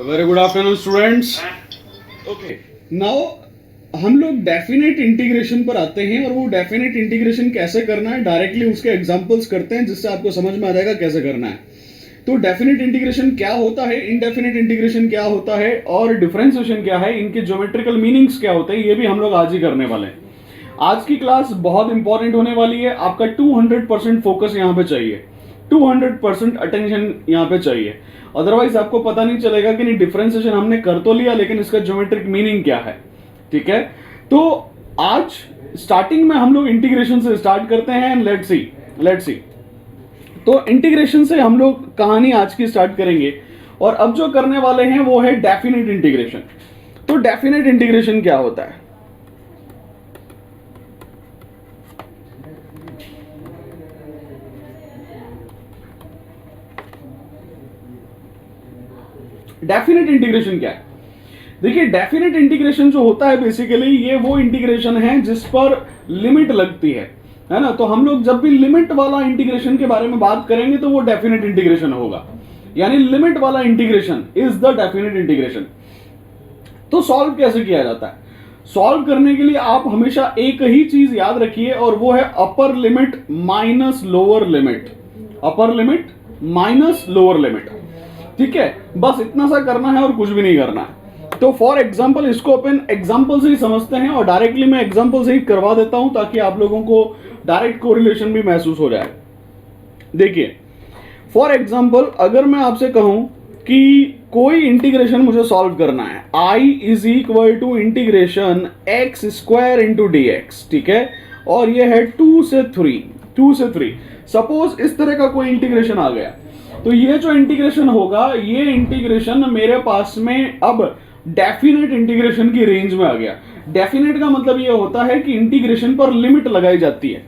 Very good afternoon students. Okay, now हम लोग definite integration पर आते हैं और वो डेफिनेट इंटीग्रेशन कैसे करना है डायरेक्टली उसके एग्जांपल्स करते हैं जिससे आपको समझ में आ जाएगा कैसे करना है। तो डेफिनेट इंटीग्रेशन क्या होता है, इनडेफिनेट इंटीग्रेशन क्या होता है और डिफरेंशिएशन क्या है, इनके ज्योमेट्रिकल मीनिंग्स क्या होते हैं, ये भी हम लोग आज ही करने वाले हैं। आज की क्लास बहुत इंपॉर्टेंट होने वाली है। आपका 200% फोकस यहाँ पे चाहिए, 200% अटेंशन यहाँ पे चाहिए, अदरवाइज आपको पता नहीं चलेगा कि नहीं डिफरेंशिएशन हमने कर तो लिया लेकिन इसका ज्योमेट्रिक मीनिंग क्या है। ठीक है, तो आज स्टार्टिंग में हम लोग इंटीग्रेशन से स्टार्ट करते हैं एंड लेट्स सी। तो इंटीग्रेशन से हम लोग कहानी आज की स्टार्ट करेंगे और अब जो करने वाले हैं वो है डेफिनेट इंटीग्रेशन। तो डेफिनेट इंटीग्रेशन क्या होता है? डेफिनेट इंटीग्रेशन क्या है? देखिए, डेफिनेट इंटीग्रेशन जो होता है बेसिकली ये वो इंटीग्रेशन है जिस पर लिमिट लगती है ना। तो हम लोग जब भी लिमिट वाला इंटीग्रेशन के बारे में बात करेंगे तो वो डेफिनेट इंटीग्रेशन होगा, यानी लिमिट वाला integration is the definite integration. तो सॉल्व कैसे किया जाता है? सॉल्व करने के लिए आप हमेशा एक ही चीज याद रखिए और वो है upper limit minus lower limit, upper limit minus lower limit. ठीक है, बस इतना सा करना है और कुछ भी नहीं करना है। तो फॉर एग्जाम्पल इसको अपन एग्जाम्पल से ही समझते हैं और डायरेक्टली मैं एग्जाम्पल से ही करवा देता हूं ताकि आप लोगों को डायरेक्ट कोरिलेशन भी महसूस हो जाए। देखिए, फॉर एग्जाम्पल अगर मैं आपसे कहूं कि कोई इंटीग्रेशन मुझे सॉल्व करना है, i is equal to integration x square into d x. ठीक है, और ये है 2 से 3। सपोज इस तरह का कोई इंटीग्रेशन आ गया तो ये जो इंटीग्रेशन होगा ये इंटीग्रेशन मेरे पास में अब डेफिनेट इंटीग्रेशन की रेंज में आ गया। डेफिनेट का मतलब ये होता है कि इंटीग्रेशन पर लिमिट लगाई जाती है।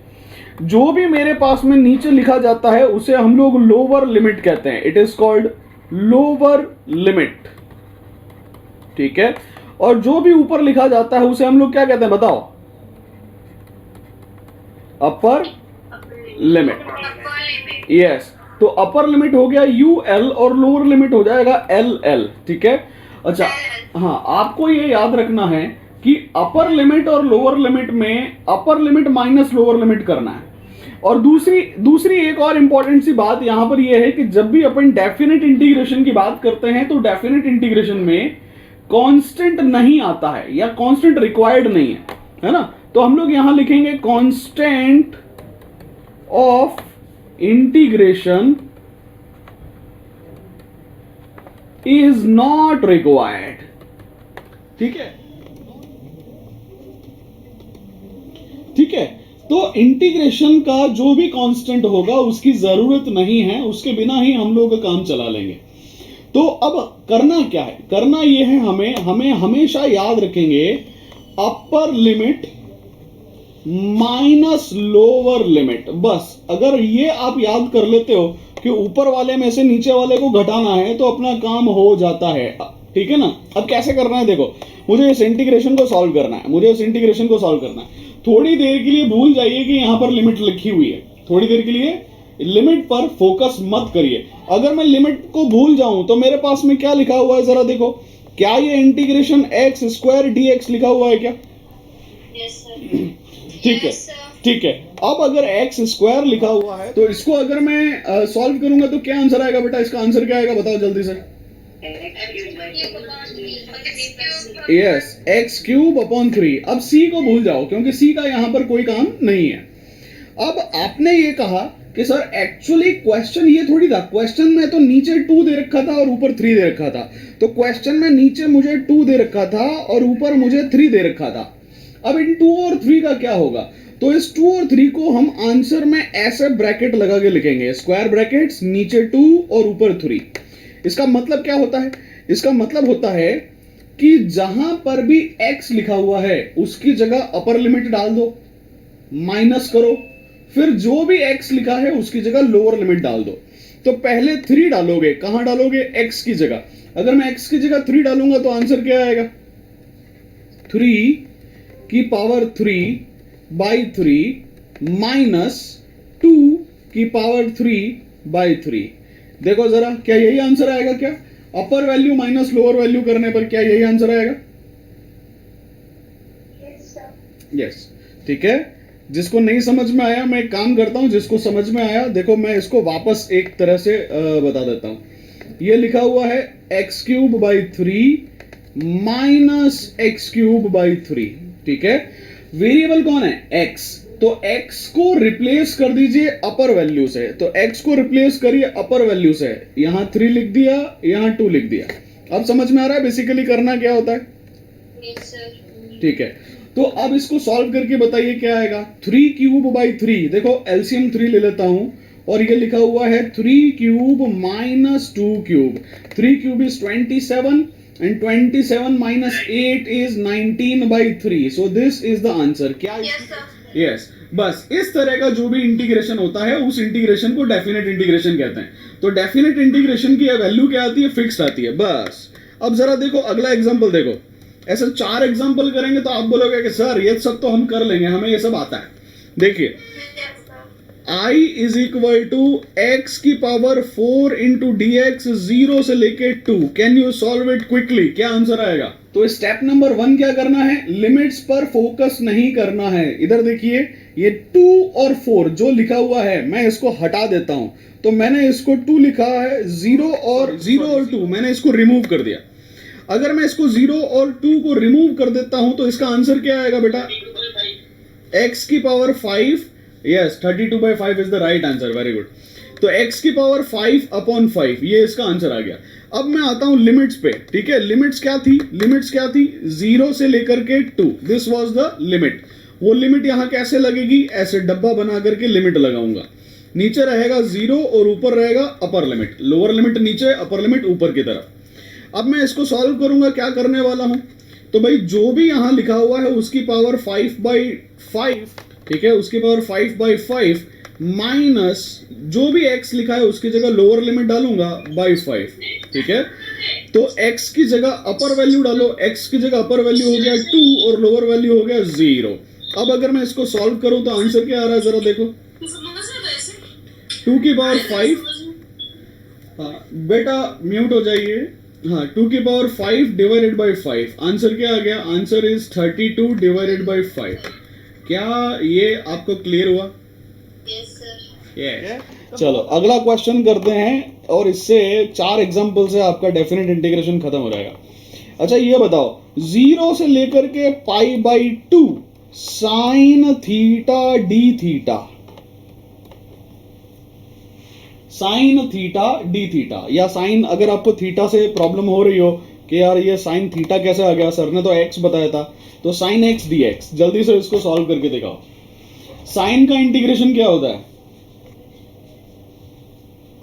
जो भी मेरे पास में नीचे लिखा जाता है उसे हम लोग लोअर लिमिट कहते हैं, it is called lower limit. ठीक है, और जो भी ऊपर लिखा जाता है उसे हम लोग क्या कहते हैं बताओ? Upper limit. यस, तो अपर लिमिट हो गया UL और लोअर लिमिट हो जाएगा LL। ठीक है, अच्छा हाँ, आपको ये याद रखना है कि अपर लिमिट और लोअर लिमिट में upper limit minus lower limit करना है। और दूसरी एक और इंपॉर्टेंट सी बात यहां पर यह है कि जब भी अपन डेफिनेट इंटीग्रेशन की बात करते हैं तो डेफिनेट इंटीग्रेशन में कांस्टेंट नहीं आता है या कांस्टेंट रिक्वायर्ड नहीं है ना। तो हम लोग यहां लिखेंगे constant of integration is not required. ठीक है, ठीक है, तो इंटीग्रेशन का जो भी कांस्टेंट होगा उसकी जरूरत नहीं है, उसके बिना ही हम लोग काम चला लेंगे। तो अब करना क्या है? करना यह है हमें हमेशा याद रखेंगे upper limit minus lower limit. बस अगर ये आप याद कर लेते हो कि ऊपर वाले में से नीचे वाले को घटाना है तो अपना काम हो जाता है। ठीक है ना। अब कैसे करना है? देखो, मुझे इस इंटीग्रेशन को सॉल्व करना है, थोड़ी देर के लिए भूल जाइए कि यहां पर लिमिट लिखी हुई है, थोड़ी देर के लिए लिमिट पर फोकस मत करिए। अगर मैं लिमिट को भूल जाऊं तो मेरे पास में क्या लिखा हुआ है जरा देखो, क्या ये integration x square D x लिखा हुआ है क्या? Yes sir. ठीक है, ठीक है। अब अगर एक्स स्क्वायर लिखा हुआ है तो इसको अगर मैं सॉल्व करूंगा तो क्या आंसर आएगा बेटा? इसका आंसर क्या आएगा बताओ जल्दी से। Yes, x cube upon 3। अब सी को भूल जाओ क्योंकि सी का यहां पर कोई काम नहीं है। अब आपने ये कहा कि सर एक्चुअली क्वेश्चन ये थोड़ी था, क्वेश्चन में तो नीचे 2 दे रखा था और ऊपर 3 दे रखा था। तो क्वेश्चन में नीचे मुझे 2 दे रखा था और ऊपर मुझे 3 दे रखा था। अब इन 2 और 3 का क्या होगा? तो इस 2 और 3 को हम आंसर में ऐसे ब्रैकेट लगा के लिखेंगे, स्क्वायर ब्रैकेट्स, नीचे 2 और ऊपर 3। इसका मतलब क्या होता है? इसका मतलब होता है कि जहां पर भी x लिखा हुआ है उसकी जगह अपर लिमिट डाल दो, माइनस करो, फिर जो भी x लिखा है उसकी जगह लोअर लिमिट डाल दो। तो पहले 3 डालोगे, कहां डालोगे? x की जगह। अगर मैं x की जगह 3 डालूंगा तो आंसर क्या आएगा? 3 की पावर 3 बाई 3 माइनस 2 की पावर 3 बाई 3। देखो जरा, क्या यही आंसर आएगा क्या? अपर वैल्यू माइनस लोअर वैल्यू करने पर क्या यही आंसर आएगा? Yes, sir. यस, ठीक है। जिसको नहीं समझ में आया, मैं एक काम करता हूं, जिसको समझ में आया देखो मैं इसको वापस एक तरह से बता देता हूं। ये लिखा हुआ है x cube by 3 minus x cube by 3, ठीक है। वेरिएबल कौन है? एक्स, तो x को रिप्लेस कर दीजिए अपर वैल्यू से, तो x को रिप्लेस करिए अपर वैल्यू से, यहां 3 लिख दिया, यहां 2 लिख दिया। अब समझ में आ रहा है बेसिकली करना क्या होता है? Yes, sir. ठीक है, तो अब इसको सॉल्व करके बताइए क्या आएगा। 3 क्यूब बाई 3, देखो एलसीएम 3 ले लेता हूं, और ये लिखा हुआ है 3 cube minus 2 cube. 3 cube is 27 and 27 minus 8 is 19 by 3, so this is the answer। क्या? Yes, sir. यस, बस इस तरह का जो भी इंटीग्रेशन होता है उस इंटीग्रेशन को डेफिनेट इंटीग्रेशन कहते हैं। तो डेफिनेट इंटीग्रेशन की वैल्यू क्या आती है? फिक्स्ड आती है, बस। अब जरा देखो अगला एग्जांपल देखो, ऐसे 4 एग्जांपल करेंगे तो आप बोलोगे कि सर ये सब तो हम कर लेंगे, हमें ये सब आता है। देखिए Yes, sir. I is equal to x की पावर 4 इंटू डी एक्स, 0 से लेके 2। Can you solve it quickly? क्या आंसर आएगा? तो स्टेप नंबर 1 क्या करना है? लिमिट्स पर फोकस नहीं करना है। इधर देखिए ये 2 और 4 जो लिखा हुआ है मैं इसको हटा देता हूं, तो मैंने इसको 2 लिखा है, 0 और 2 मैंने इसको रिमूव कर दिया। अगर मैं इसको 0 और 2 को रिमूव कर देता हूं तो इसका आंसर क्या आएगा बेटा? x की power 5, yes 32/5 is the right answer, very good. तो x की पावर 5 अपॉन 5, ये इसका आंसर आ गया। अब मैं आता हूं लिमिट्स पे, ठीक है। लिमिट्स क्या थी? 0 से लेकर के 2, दिस वाज द लिमिट। वो लिमिट यहां कैसे लगेगी? ऐसे डब्बा बना करके लिमिट लगाऊंगा। नीचे रहेगा 0 और ऊपर रहेगा अपर लिमिट, लोअर लिमिट नीचे, अपर लिमिट ऊपर की तरफ। अब मैं इसको सॉल्व करूंगा, क्या करने वाला हूं? तो भाई जो भी यहां लिखा हुआ है उसकी पावर 5/5, ठीक है, उसकी पावर 5/5 माइनस जो भी x लिखा है उसकी जगह लोअर लिमिट डालूंगा बाई 5, ठीक है। तो x की जगह अपर वैल्यू डालो, x की जगह अपर वैल्यू हो गया 2 और लोअर वैल्यू हो गया 0। अब अगर मैं इसको सॉल्व करूं तो आंसर क्या आ रहा है जरा देखो, 2 की पावर 5, हाँ बेटा म्यूट हो जाइए, हाँ 2 की पावर 5 डिवाइडेड बाई 5, आंसर क्या आ गया? Answer is 32 divided by 5। क्या ये आपको क्लियर हुआ? Yes, sir. चलो अगला क्वेश्चन करते हैं, और इससे 4 एग्जांपल से आपका डेफिनेट इंटीग्रेशन खत्म हो जाएगा। अच्छा ये बताओ, 0 से लेकर के π/2 sine theta d theta, sine theta d theta, या साइन, अगर आपको थीटा से प्रॉब्लम हो रही हो कि यार ये साइन थीटा कैसे आ गया, सर ने तो x बताया था, तो साइन x dx, जल्दी से इसको सॉल्व करके दिखाओ। साइन का इंटीग्रेशन क्या होता है?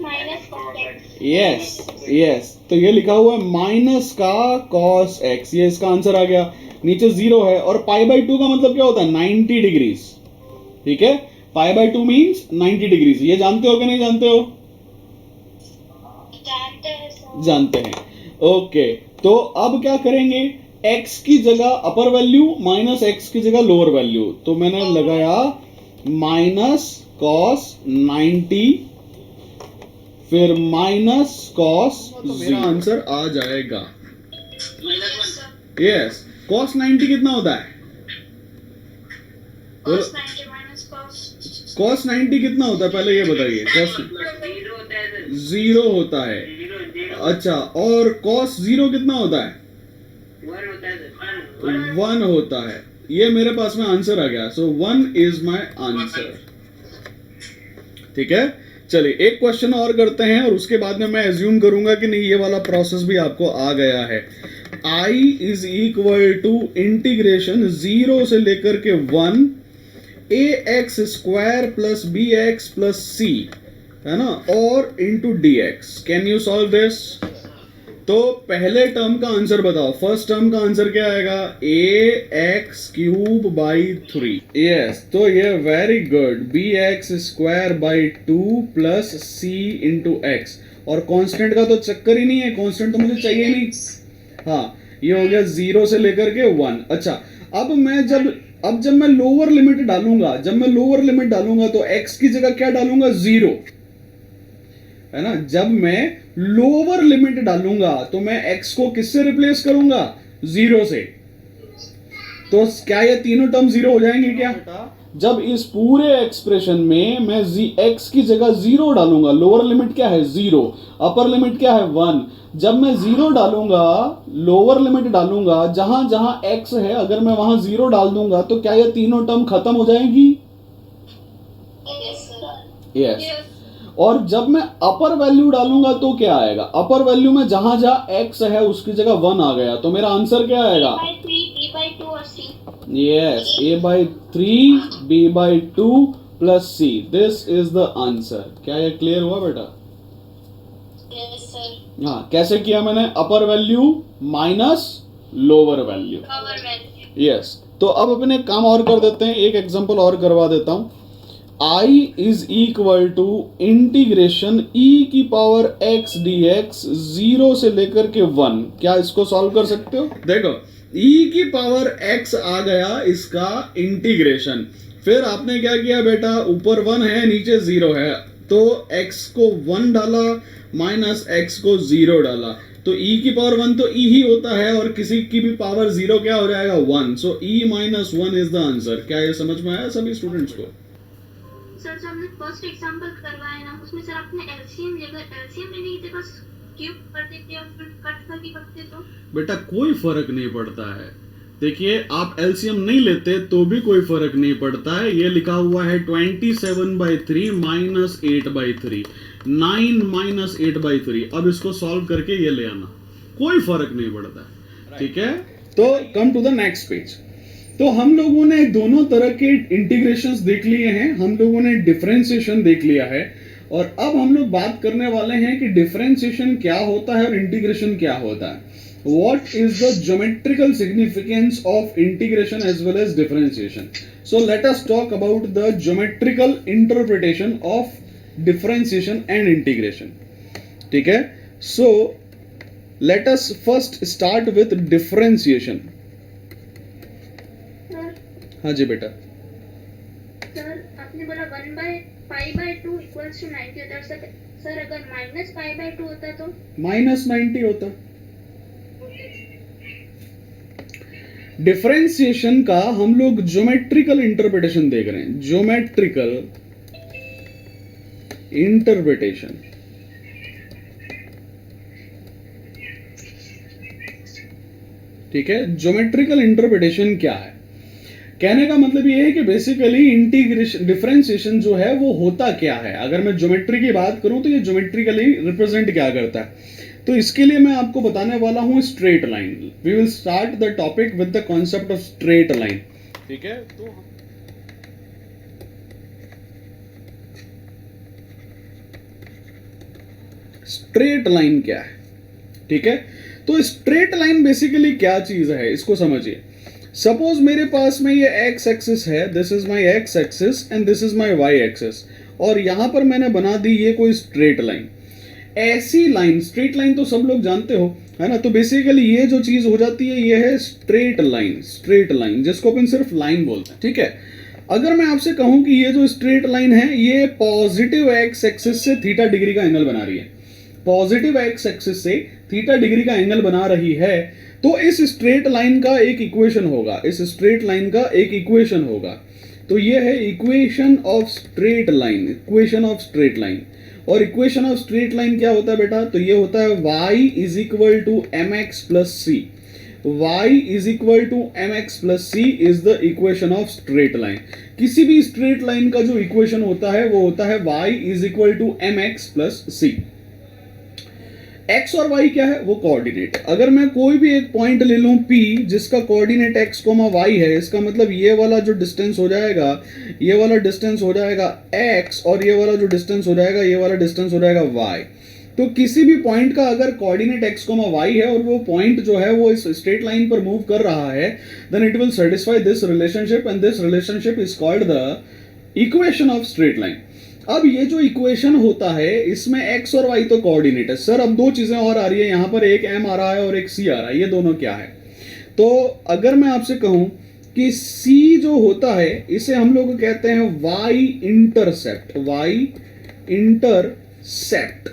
Minus cos x. Yes yes, तो ये लिखा हुआ है माइनस का cos x, ये इसका आंसर आ गया। नीचे 0 है, और π/2 का मतलब क्या होता है? 90 डिग्रीज, ठीक है। π/2 मींस 90 डिग्रीज, ये जानते हो कि नहीं जानते हो? जानते हैं sir. जानते हैं, ओके। तो अब क्या करेंगे? x की जगह अपर वैल्यू माइनस x की जगह लोअर वैल्यू, तो मैंने लगाया माइनस cos 90, फिर माइनस cos, तो मेरा आंसर आ जाएगा। Yes, sir. यस, cos 90 कितना होता है? Cos 90 minus cos. cos 90 कितना होता है पहले ये बताइए। cos 0 होता है, अच्छा, और cos 0 कितना होता है? 1 होता है। ये मेरे पास में आंसर आ गया, सो 1 इज माय आंसर, ठीक है। चलिए एक क्वेश्चन और करते हैं, और उसके बाद में मैं एज्यूम करूंगा कि नहीं ये वाला प्रोसेस भी आपको आ गया है। I is equal to integration 0 से लेकर के 1 ax² plus bx plus c, है ना, और into dx। Can you solve this? तो पहले टर्म का आंसर बताओ, फर्स्ट टर्म का आंसर क्या आएगा? ax³ बाई 3, यस, तो ये very good, bx² by 2 plus c into x, और कांस्टेंट का तो चक्कर ही नहीं है, कांस्टेंट तो मुझे चाहिए नहीं। हाँ, ये हो गया 0 से लेकर के 1। अच्छा, अब जब मैं लोअर लिमिट डालूंगा, तो x की जगह क्या डालूंगा? 0। है ना, जब मैं लोअर लिमिट डालूंगा तो मैं x को किससे रिप्लेस करूंगा, 0 से। तो क्या ये तीनों टर्म 0 हो जाएंगे क्या? जब इस पूरे एक्सप्रेशन में मैं x की जगह 0 डालूंगा, लोअर लिमिट क्या है 0, अपर लिमिट क्या है 1, जब मैं 0 डालूंगा, लोअर लिमिट डालूंगा, जहां जहां x है अगर मैं वहां 0 डाल दूंगा तो क्या ये तीनों टर्म खत्म हो जाएंगी? Yes, sir. यस। और जब मैं अपर वैल्यू डालूंगा तो क्या आएगा? अपर वैल्यू में जहां जहां x है उसकी जगह 1 आ गया, तो मेरा आंसर क्या आएगा? A/3, B/2 और C. Yes, a/3 b/2 plus c, this is the answer. क्या ये क्लियर हुआ बेटा? Yes, sir. हाँ, कैसे किया मैंने? अपर value minus lower value. Power value. Yes. तो अब अपने एक काम और कर देते हैं, एक एग्जांपल और करवा देता हूं। I is equal to integration e की पावर x dx 0 से लेकर के 1। क्या इसको सॉल्व कर सकते हो? देखो, e की पावर x आ गया, इसका इंटीग्रेशन। फिर आपने क्या किया बेटा, ऊपर 1 है नीचे 0 है, तो x को 1 डाला माइनस x को 0 डाला, तो e की पावर 1 तो e ही होता है और किसी की भी पावर 0 क्या हो जाएगा 1। सो e minus 1 is the answer. क्या ये समझ में आया सभी स्टूडेंट्स को? सर जो हमने फर्स्ट एग्जांपल करवाया ना, उसमें सर आपने एलसीएम लेने की जगह क्यूब कर देते और फिर कट करके करते तो बेटा कोई फर्क नहीं पड़ता है। देखिए, आप एलसीएम नहीं लेते तो भी कोई फर्क नहीं पड़ता है। ये लिखा हुआ है 27/3 माइनस 8/3, 9 माइनस 8/3। अब इसको सॉल्व करके ये ले आना, कोई फर्क नहीं पड़ता है। ठीक है, तो come to the next page. तो हम लोगों ने दोनों तरह के इंटीग्रेशंस देख लिए हैं, हम लोगों ने डिफरेंशिएशन देख लिया है, और अब हम लोग बात करने वाले हैं कि डिफरेंशिएशन क्या होता है और इंटीग्रेशन क्या होता है। What is the geometrical significance of integration as well as differentiation? So let us talk about the geometrical interpretation of differentiation and integration. ठीक है, so let us first start with differentiation. हाँ जी बेटा। Sir आपने बोला 1/π/2 equals to 90 होता है। Sir अगर minus π/2 होता तो माइनस 90 होता। डिफरेंशिएशन का हम लोग ज्योमेट्रिकल इंटरप्रिटेशन देख रहे हैं, ज्योमेट्रिकल इंटरप्रिटेशन। ठीक है, ज्योमेट्रिकल इंटरप्रिटेशन क्या है? कहने का मतलब ये है कि बेसिकली इंटीग्रेशन डिफरेंशिएशन जो है वो होता क्या है। अगर मैं ज्योमेट्री की बात करूं तो ये ज्योमेट्रिकली रिप्रेजेंट क्या करता है, तो इसके लिए मैं आपको बताने वाला हूं straight line. We will start the topic with the concept of straight line. ठीक है, तो स्ट्रेट लाइन क्या है? ठीक है, तो स्ट्रेट लाइन बेसिकली क्या चीज है इसको समझिए। सपोज मेरे पास में ये x एक्सिस है, this is my x axis and this is my y axis, और यहां पर मैंने बना दी ये कोई स्ट्रेट लाइन। ऐसी लाइन, स्ट्रेट लाइन तो सब लोग जानते हो, है ना, तो बेसिकली ये जो चीज हो जाती है ये है स्ट्रेट लाइन। स्ट्रेट लाइन जिसको अपन सिर्फ लाइन बोलते हैं। ठीक है, अगर मैं आपसे कहूं कि ये जो स्ट्रेट लाइन है ये पॉजिटिव x एक्सिस से थीटा डिग्री का एंगल बना रही है, पॉजिटिव x एक्सिस से थीटा डिग्री का एंगल बना रही है, तो इस स्ट्रेट लाइन का एक इक्वेशन होगा, इस स्ट्रेट लाइन का एक इक्वेशन होगा। तो ये है equation of straight line, equation of straight line. और इक्वेशन ऑफ स्ट्रेट लाइन क्या होता है बेटा? तो ये होता है y is equal to mx plus C. y is equal to mx plus C is the equation of straight line. किसी भी स्ट्रेट लाइन का जो इक्वेशन होता है वो होता है y is equal to mx plus C. x और y क्या है? वो कोऑर्डिनेट। अगर मैं कोई भी एक पॉइंट ले लूं P जिसका कोऑर्डिनेट x, y है, इसका मतलब ये वाला जो डिस्टेंस हो जाएगा, ये वाला डिस्टेंस हो जाएगा x, और ये वाला जो डिस्टेंस हो जाएगा, ये वाला डिस्टेंस हो जाएगा y। तो किसी भी पॉइंट का अगर कोऑर्डिनेट x, y है और वो पॉइंट जो है वो इस स्ट्रेट लाइन पर मूव कर रहा है, then it will satisfy this relationship and this relationship is called the equation of straight line. अब ये जो इक्वेशन होता है इसमें x और y तो कोऑर्डिनेट है। सर अब दो चीजें और आ रही है यहाँ पर, एक m आ रहा है और एक c आ रहा है, ये दोनों क्या है? तो अगर मैं आपसे कहूं कि c जो होता है इसे हम लोग कहते हैं y intercept, y intercept. Intercept.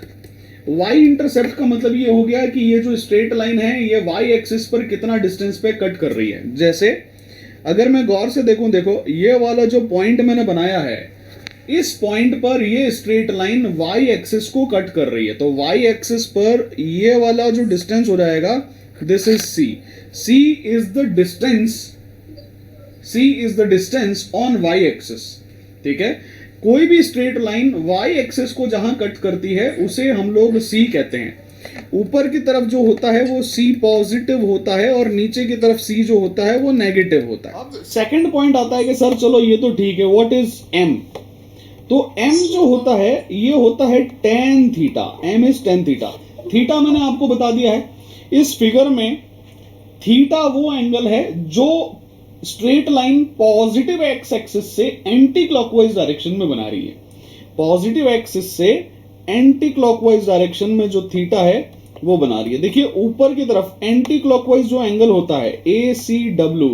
Y intercept का मतलब ये हो गया कि ये जो स्ट्रेट लाइन है ये वाई एक्सिस पर कितना डिस्टेंस पे कट कर रही है। जैसे अगर मैं गौर से देखूं, देखो ये वाला जो पॉइंट मैंने बनाया है, इस पॉइंट पर ये स्ट्रेट लाइन वाई एक्सिस को कट कर रही है। तो वाई एक्सिस पर ये वाला जो डिस्टेंस हो जाएगा, this is C. C is the distance on Y axis. ठीक है, कोई भी स्ट्रेट लाइन वाई एक्सिस को जहां कट करती है उसे हम लोग सी कहते हैं। ऊपर की तरफ जो होता है वो सी पॉजिटिव होता है और नीचे की तरफ सी जो होता है वो नेगेटिव होता है। अब सेकंड पॉइंट आता है कि सर चलो ये तो ठीक है, व्हाट इज एम? तो एम जो होता है ये होता है tan theta. M is tan theta. Theta मैंने आपको बता दिया है। इस फिगर में थीटा वो एंगल है जो straight line positive x axis से एंटी क्लॉकवाइज डायरेक्शन में बना रही है। पॉजिटिव एक्सिस से एंटी क्लॉकवाइज डायरेक्शन में जो थीटा है वो बना रही है। देखिए ऊपर की तरफ एंटी क्लॉकवाइज जो एंगल होता है ACW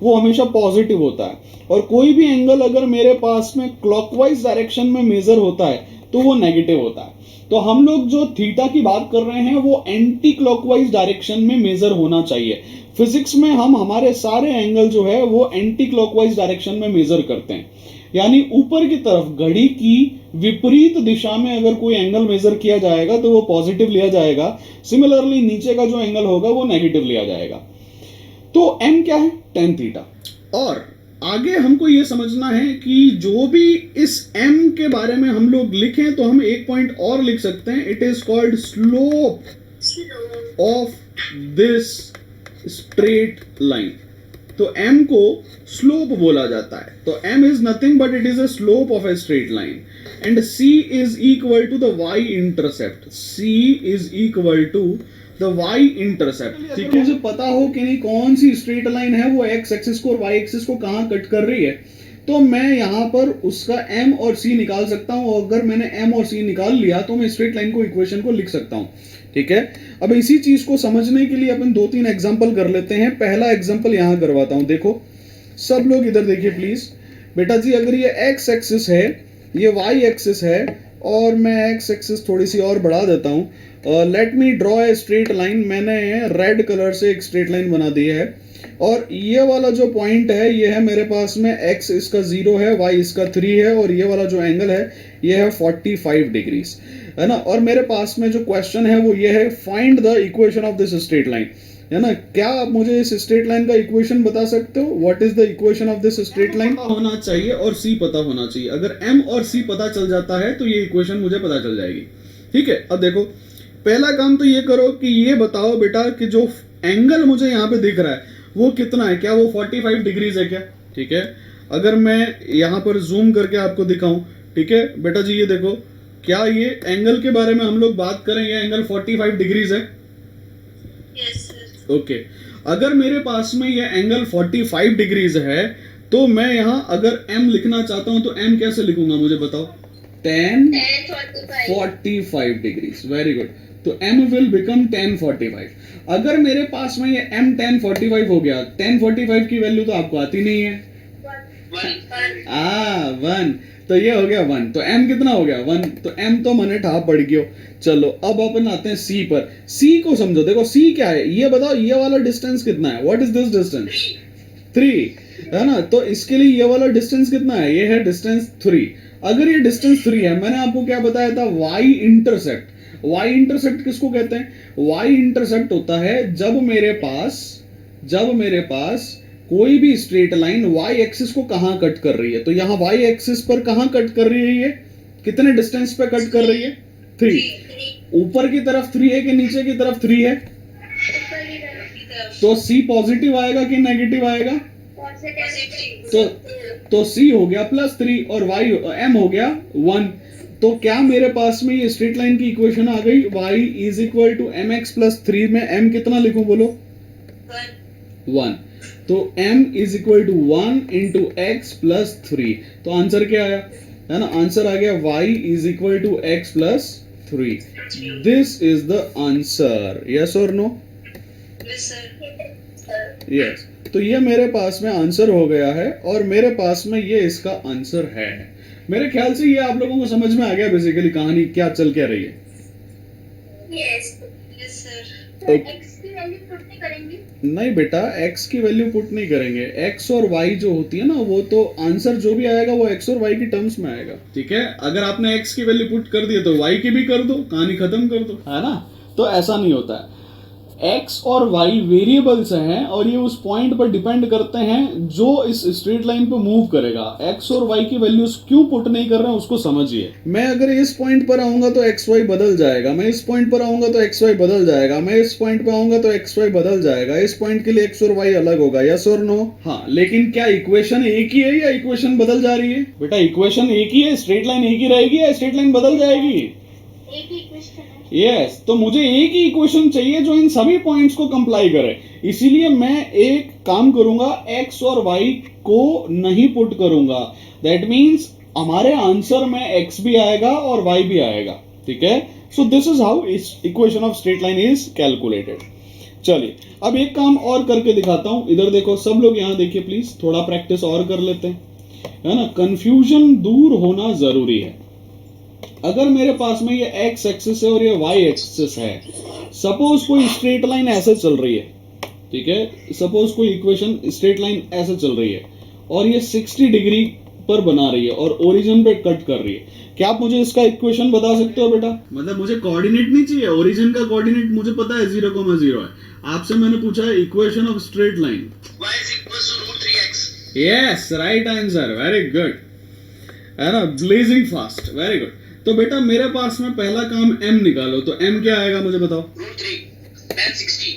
वो हमेशा पॉजिटिव होता है, और कोई भी एंगल अगर मेरे पास में क्लॉकवाइज डायरेक्शन में मेजर होता है तो वो नेगेटिव होता है। तो हम लोग जो थीटा की बात कर रहे हैं वो एंटी क्लॉकवाइज डायरेक्शन में मेजर होना चाहिए। फिजिक्स में हम हमारे सारे एंगल जो है वो एंटी क्लॉकवाइज डायरेक्शन में मेजर करते हैं, यानी ऊपर की तरफ घड़ी की विपरीत दिशा में अगर कोई एंगल मेजर किया जाएगा तो वो पॉजिटिव लिया जाएगा। सिमिलरली नीचे का जो एंगल होगा वो नेगेटिव लिया जाएगा। तो m क्या है? tan theta. और आगे हमको ये समझना है कि जो भी इस m के बारे में हम लोग लिखें तो हम एक पॉइंट और लिख सकते हैं, it is called slope of this straight line. तो m को स्लोप बोला जाता है। तो m is nothing but it is a slope of a straight line and c is equal to the y intercept. c is equal to the y intercept. ठीक है, मुझे पता हो कि नहीं कौन सी स्ट्रेट लाइन है वो x एक्सिस को और y एक्सिस को कहां कट कर रही है, तो मैं यहां पर उसका m और c निकाल सकता हूं। अगर मैंने m और c निकाल लिया तो मैं स्ट्रेट लाइन को इक्वेशन को लिख सकता हूं। ठीक है, अब इसी चीज को समझने के लिए अपन 2-3 एग्जांपल कर लेते हैं। पहला एग्जांपल यहां करवाता हूं। देखो सब लोग इधर देखिए प्लीज। बेटा जी अगर ये x एक्सिस है, ये y एक्सिस है, और मैं x एक्सिस थोड़ी सी और बढ़ा देता हूं। Let me draw a straight line. मैंने रेड कलर से एक स्ट्रेट लाइन बना दी है, और ये वाला जो पॉइंट है ये है मेरे पास में x इसका 0 है, y इसका 3 है, और ये वाला जो एंगल है ये है 45 डिग्रीज, है ना। और मेरे पास में जो क्वेश्चन है वो ये है, find the equation of this straight line, है ना। क्या आप मुझे इस स्ट्रेट लाइन का इक्वेशन बता सकते हो? What is the equation of this straight line? होना चाहिए और c पता होना चाहिए। अगर m और c पता चल जाता है तो ये इक्वेशन मुझे पता चल जाएगी। ठीक है, अब देखो पहला काम तो ये करो कि ये बताओ बेटा कि जो एंगल मुझे यहाँ पे दिख रहा है वो कितना है, क्या वो 45 डिग्रीज है क्या? ठीक है, अगर मैं यहाँ पर जूम करके आपको दिखाऊं, ठीक है बेटा जी ये देखो, क्या ये एंगल के बारे में हम लोग बात करें, ये एंगल 45 डिग्रीज है। Yes, sir. ओके, अगर मेरे पास में ये एंगल 45 डिग्रीज है तो मैं यहाँ अगर m लिखना चाहता हूं तो m कैसे लिखूंगा मुझे बताओ? tan 45 degrees. Very good. तो m विल बिकम tan 45। अगर मेरे पास में ये m tan 45 हो गया, tan 45 की वैल्यू तो आपको आती नहीं है। 1। तो ये हो गया 1। तो m कितना हो गया? 1। तो m तो मने ठा पड़ गयो। चलो अब अपन आते हैं c पर। c को समझो। देखो c क्या है ये बताओ, ये वाला डिस्टेंस कितना है? What is this distance? 3, है ना। तो इसके लिए ये वाला डिस्टेंस कितना है? ये है डिस्टेंस 3। अगर ये डिस्टेंस 3 है, मैंने आपको क्या बताया था? y intercept. y इंटरसेप्ट किसको कहते हैं? y इंटरसेप्ट होता है जब मेरे पास कोई भी स्ट्रेट लाइन y एक्सिस को कहां कट कर रही है। तो यहाँ y एक्सिस पर कहां कट कर रही है? ये कितने डिस्टेंस पे कट कर रही है? 3। ऊपर की तरफ 3 है कि नीचे की तरफ 3 है? तो c पॉजिटिव आएगा कि नेगेटिव आएगा? तो c हो गया +3 और m हो गया 1। तो क्या मेरे पास में ये स्ट्रेट लाइन की इक्वेशन आ गई? y is equal to mx + 3 में m कितना लिखूं बोलो? 1। तो m is equal to 1 into x + 3। तो आंसर क्या आया? है ना, आंसर आ गया y is equal to x + 3। This is the answer. Yes और नो? Yes, sir. यस। तो ये मेरे पास में आंसर हो गया है और मेरे पास में ये इसका आंसर है। मेरे ख्याल से ये आप लोगों को समझ में आ गया बेसिकली कहानी क्या चल क्या रही है। Yes. Yes, sir. एक्स की वैल्यू पुट नहीं करेंगे? नहीं बेटा, x की वैल्यू पुट नहीं करेंगे। x और y जो होती है ना, वो तो आंसर जो भी आएगा वो x और y की टर्म्स में आएगा, ठीक है। अगर आपने x की वैल्यू पुट कर दी है तो y की भी कर दो, कहानी खत्म कर दो, है ना। तो ऐसा नहीं होता है। x और y वेरिएबल्स हैं और ये उस पॉइंट पर डिपेंड करते हैं जो इस स्ट्रेट लाइन पे मूव करेगा। x और y की वैल्यूज क्यों पुट नहीं कर रहे हैं उसको समझिए। मैं अगर इस पॉइंट पर आऊंगा तो x y बदल जाएगा, मैं इस पॉइंट पर आऊंगा तो x y बदल जाएगा, मैं इस पॉइंट पर आऊंगा तो x y बदल जाएगा। इस पॉइंट के लिए x और y अलग होगा, यस और नो? हाँ, लेकिन क्या इक्वेशन एक ही है या इक्वेशन बदल जा रही है? बेटा इक्वेशन एक ही है, स्ट्रेट लाइन एक ही रहेगी या स्ट्रेट लाइन बदल जाएगी? एक ही इक्वेशन है। यस तो मुझे एक ही इक्वेशन चाहिए जो इन सभी पॉइंट्स को कंप्लाई करे। इसीलिए मैं एक काम करूंगा, x और y को नहीं पुट करूंगा। दैट मींस हमारे आंसर में x भी आएगा और y भी आएगा, ठीक है। So this is how equation of straight line is calculated. चलिए अब एक काम और करके दिखाता हूं। इधर देखो, सब लोग यहां देखिए प्लीज, थोड़ा प्रैक्टिस और कर लेते हैं, है ना। कंफ्यूजन दूर होना जरूरी है। अगर मेरे पास में ये x एक्सिस है और ये y एक्सिस है, सपोज कोई स्ट्रेट लाइन ऐसे चल रही है, ठीक है। सपोज कोई इक्वेशन स्ट्रेट लाइन ऐसे चल रही है और ये 60 डिग्री पर बना रही है और ओरिजिन पे कट कर रही है। क्या आप मुझे इसका इक्वेशन बता सकते हो बेटा? मतलब मुझे कोऑर्डिनेट नहीं चाहिए, ओरिजिन का कोऑर्डिनेट मुझे पता है 0,0 है। आपसे मैंने पूछा है equation of straight line. y is equals to root 3x. Yes, right answer, very good, है ना, ब्लेजिंग फास्ट, वेरी गुड। तो बेटा मेरे पास में पहला काम m निकालो, तो m क्या आएगा मुझे बताओ? Root 3. Tan 60.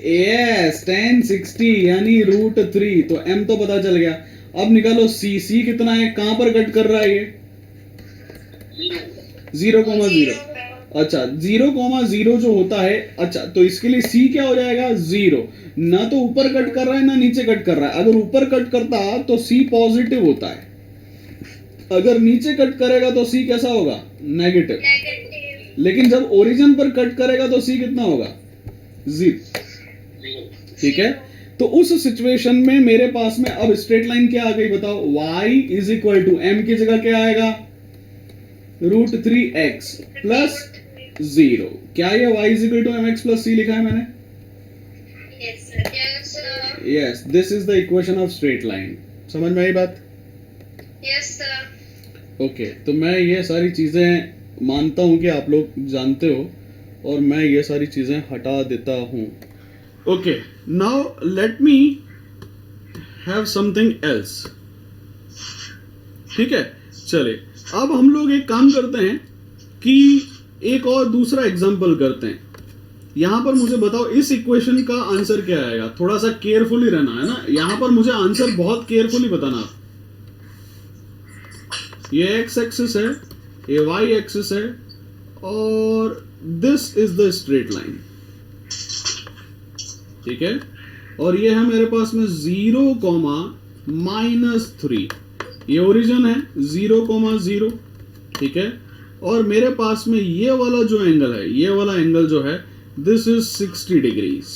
यस, tan 60 यानी √3, तो m तो पता चल गया। अब निकालो c कितना है, कहां पर कट कर रहा है ये? 0,0। अच्छा 0,0 जो होता है, अच्छा तो इसके लिए c क्या हो जाएगा? 0। ना तो ऊपर कट कर रहा है ना नीचे कट कर रहा है। अगर ऊपर कट करता तो c पॉजिटिव होता है, अगर नीचे कट करेगा तो c कैसा होगा? नेगेटिव। लेकिन जब ओरिजिन पर कट करेगा तो c कितना होगा? 0, ठीक है। तो उस सिचुएशन में मेरे पास में अब स्ट्रेट लाइन क्या आ गई बताओ? y is equal to m की जगह क्या आएगा? √3x plus 0। क्या ये y is equal to mx plus c लिखा है मैंने? Yes, sir. Yes, sir. Yes, this is the equation of straight line. समझ में आई बात? Yes, sir. ओके तो मैं ये सारी चीज़ें मानता हूँ कि आप लोग जानते हो और मैं ये सारी चीज़ें हटा देता हूँ। Okay now let me have something else, ठीक है। चलिए अब हम लोग एक काम करते हैं कि एक और दूसरा एग्जांपल करते हैं। यहां पर मुझे बताओ इस इक्वेशन का आंसर क्या आएगा? थोड़ा सा केयरफुली रहना है ना, यहां पर मुझे आंसर बहुत केयरफुली बताना। ये x एक्सिस है, ये y एक्सिस है और this is the straight line, ठीक है। और ये है मेरे पास में 0,-3, ये ओरिजिन है 0,0, ठीक है। और मेरे पास में ये वाला जो एंगल है, ये वाला एंगल जो है this is 60 degrees.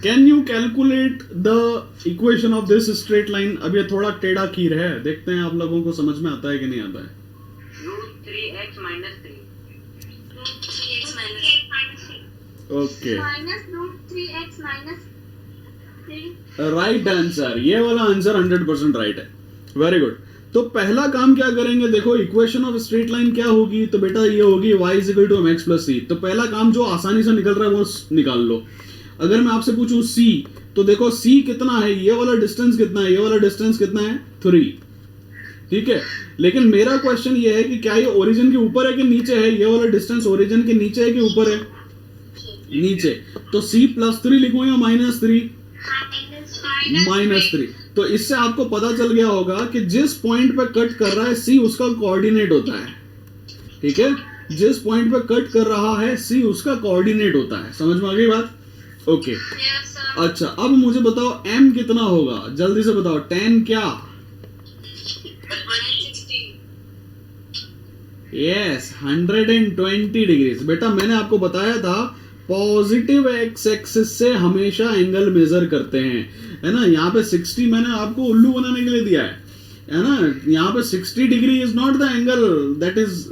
Can you calculate the equation of this straight line? अब ये थोड़ा टेढ़ा खीर है, देखते हैं आप लोगों को समझ में आता है कि नहीं आता है। √3x minus 3. √3x minus. Okay, -√3x minus 3। Right answer, ये वाला आंसर 100% राइट है, वेरी गुड। तो पहला काम क्या करेंगे, देखो इक्वेशन ऑफ स्ट्रेट लाइन क्या होगी? तो बेटा ये होगी y is equal to mx plus c। तो पहला काम जो आसानी से निकल रहा है वो निकाल लो। अगर मैं आपसे पूछूं c, तो देखो c कितना है, ये वाला डिस्टेंस कितना है, ये वाला डिस्टेंस कितना है? 3, ठीक है। लेकिन मेरा क्वेश्चन ये है कि क्या ये ओरिजिन के ऊपर है कि नीचे है? ये वाला डिस्टेंस ओरिजिन के नीचे है कि ऊपर है? नीचे। तो c +3 लिखूं या -3? -3। तो इससे आपको पता चल गया होगा कि जिस पॉइंट पे कट कर रहा है c उसका कोऑर्डिनेट होता है, ठीक है। जिस पॉइंट पे कट कर रहा है c उसका कोऑर्डिनेट होता है। समझ में आ गई बात? Okay Yes, sir. अच्छा अब मुझे बताओ m कितना होगा, जल्दी से बताओ। tan क्या? -60. Yes, 120 degrees. बेटा मैंने आपको बताया था पॉजिटिव एक्स एक्सिस से हमेशा एंगल मेजर करते हैं, है ना। यहाँ पे 60 मैंने आपको उल्लू बनाने के लिए दिया है, है ना, यहाँ पे 60 degree is not the angle that is